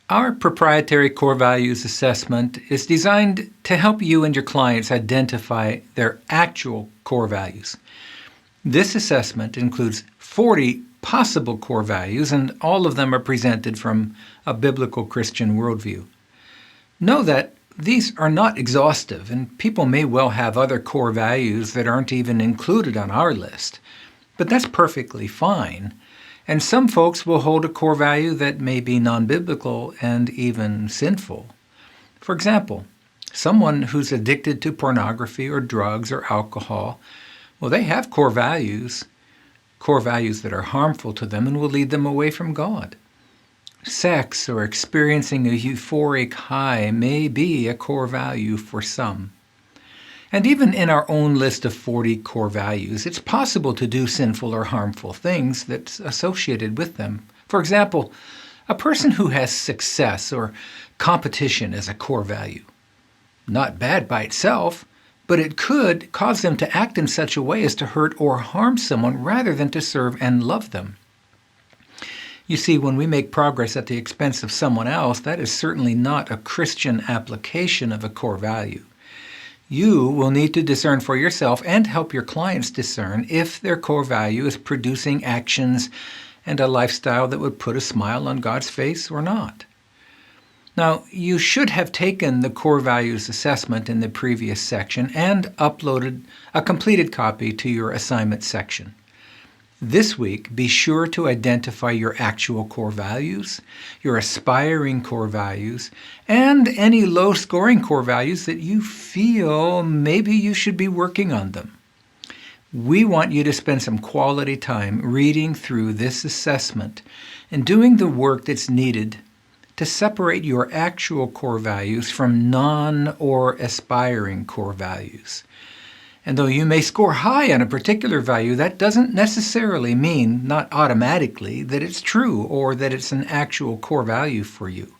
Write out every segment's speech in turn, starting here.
Our proprietary core values assessment is designed to help you and your clients identify their actual core values. This assessment includes 40 possible core values, and all of them are presented from a biblical Christian worldview. Know that these are not exhaustive, and people may well have other core values that aren't even included on our list. But that's perfectly fine. And some folks will hold a core value that may be non-biblical and even sinful. For example, someone who's addicted to pornography or drugs or alcohol, well, they have core values that are harmful to them and will lead them away from God. Sex or experiencing a euphoric high may be a core value for some. And even in our own list of 40 core values, it's possible to do sinful or harmful things that's associated with them. For example, a person who has success or competition as a core value. Not bad by itself, but it could cause them to act in such a way as to hurt or harm someone rather than to serve and love them. You see, when we make progress at the expense of someone else, that is certainly not a Christian application of a core value. You will need to discern for yourself and help your clients discern if their core value is producing actions and a lifestyle that would put a smile on God's face or not. Now, you should have taken the core values assessment in the previous section and uploaded a completed copy to your assignment section. This week, be sure to identify your actual core values, your aspiring core values, and any low-scoring core values that you feel maybe you should be working on them. We want you to spend some quality time reading through this assessment and doing the work that's needed to separate your actual core values from non- or aspiring core values. And though you may score high on a particular value, that doesn't necessarily mean, not automatically, that it's true or that it's an actual core value for you.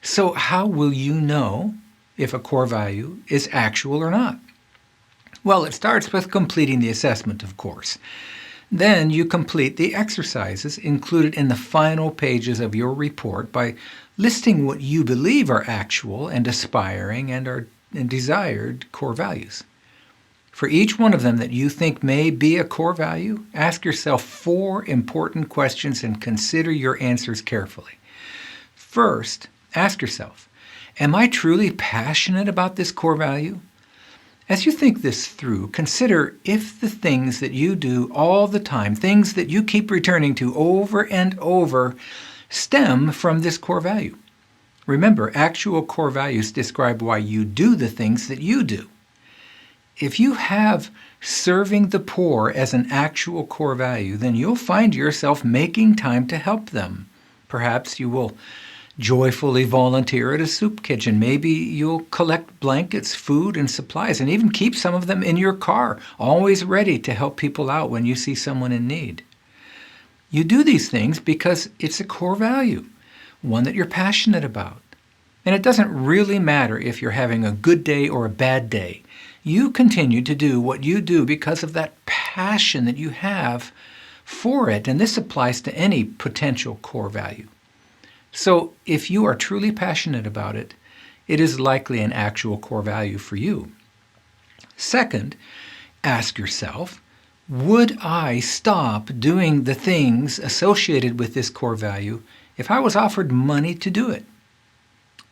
So how will you know if a core value is actual or not? Well, it starts with completing the assessment, of course. Then you complete the exercises included in the final pages of your report by listing what you believe are actual and aspiring and desired core values. For each one of them that you think may be a core value, ask yourself 4 important questions and consider your answers carefully. First, ask yourself, am I truly passionate about this core value? As you think this through, consider if the things that you do all the time, things that you keep returning to over and over, stem from this core value. Remember, actual core values describe why you do the things that you do. If you have serving the poor as an actual core value, then you'll find yourself making time to help them. Perhaps you will joyfully volunteer at a soup kitchen. Maybe you'll collect blankets, food, and supplies, and even keep some of them in your car, always ready to help people out when you see someone in need. You do these things because it's a core value, one that you're passionate about. And it doesn't really matter if you're having a good day or a bad day. You continue to do what you do because of that passion that you have for it, and this applies to any potential core value. So if you are truly passionate about it, it is likely an actual core value for you. Second, ask yourself, would I stop doing the things associated with this core value if I was offered money to do it?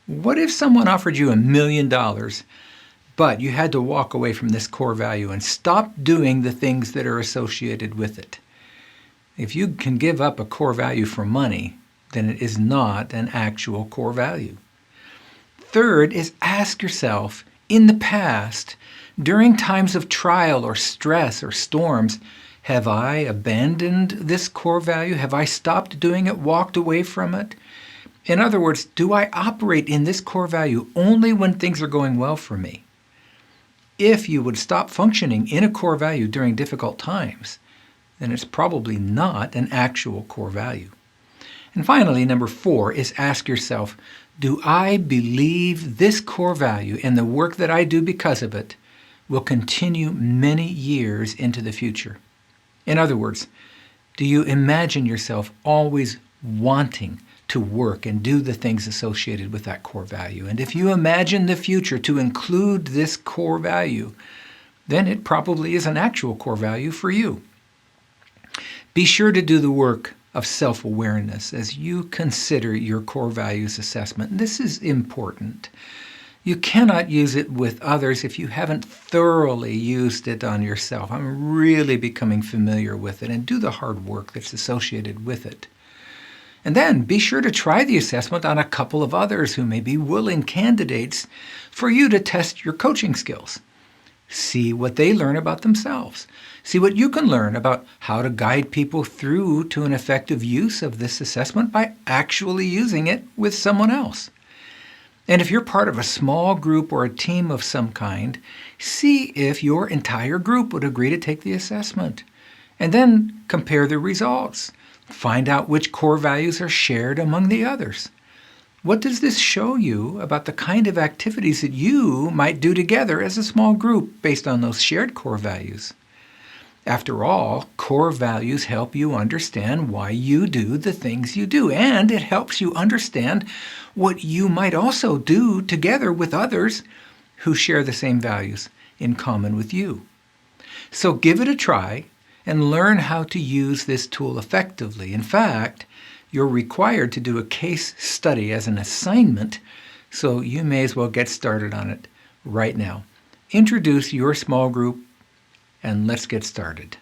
What if someone offered you $1 million, but you had to walk away from this core value and stop doing the things that are associated with it? If you can give up a core value for money, then it is not an actual core value. Third is ask yourself, in the past, during times of trial or stress or storms, have I abandoned this core value? Have I stopped doing it, walked away from it? In other words, do I operate in this core value only when things are going well for me? If you would stop functioning in a core value during difficult times, then it's probably not an actual core value. And finally, number 4 is ask yourself, do I believe this core value and the work that I do because of it will continue many years into the future? In other words, do you imagine yourself always wanting to work and do the things associated with that core value. And if you imagine the future to include this core value, then it probably is an actual core value for you. Be sure to do the work of self-awareness as you consider your core values assessment. This is important. You cannot use it with others if you haven't thoroughly used it on yourself. I'm really becoming familiar with it, and do the hard work that's associated with it. And then be sure to try the assessment on a couple of others who may be willing candidates for you to test your coaching skills. See what they learn about themselves. See what you can learn about how to guide people through to an effective use of this assessment by actually using it with someone else. And if you're part of a small group or a team of some kind, see if your entire group would agree to take the assessment. And then compare the results. Find out which core values are shared among the others. What does this show you about the kind of activities that you might do together as a small group based on those shared core values? After all, core values help you understand why you do the things you do, and it helps you understand what you might also do together with others who share the same values in common with you. So give it a try and learn how to use this tool effectively. In fact, you're required to do a case study as an assignment, so you may as well get started on it right now. Introduce your small group and let's get started.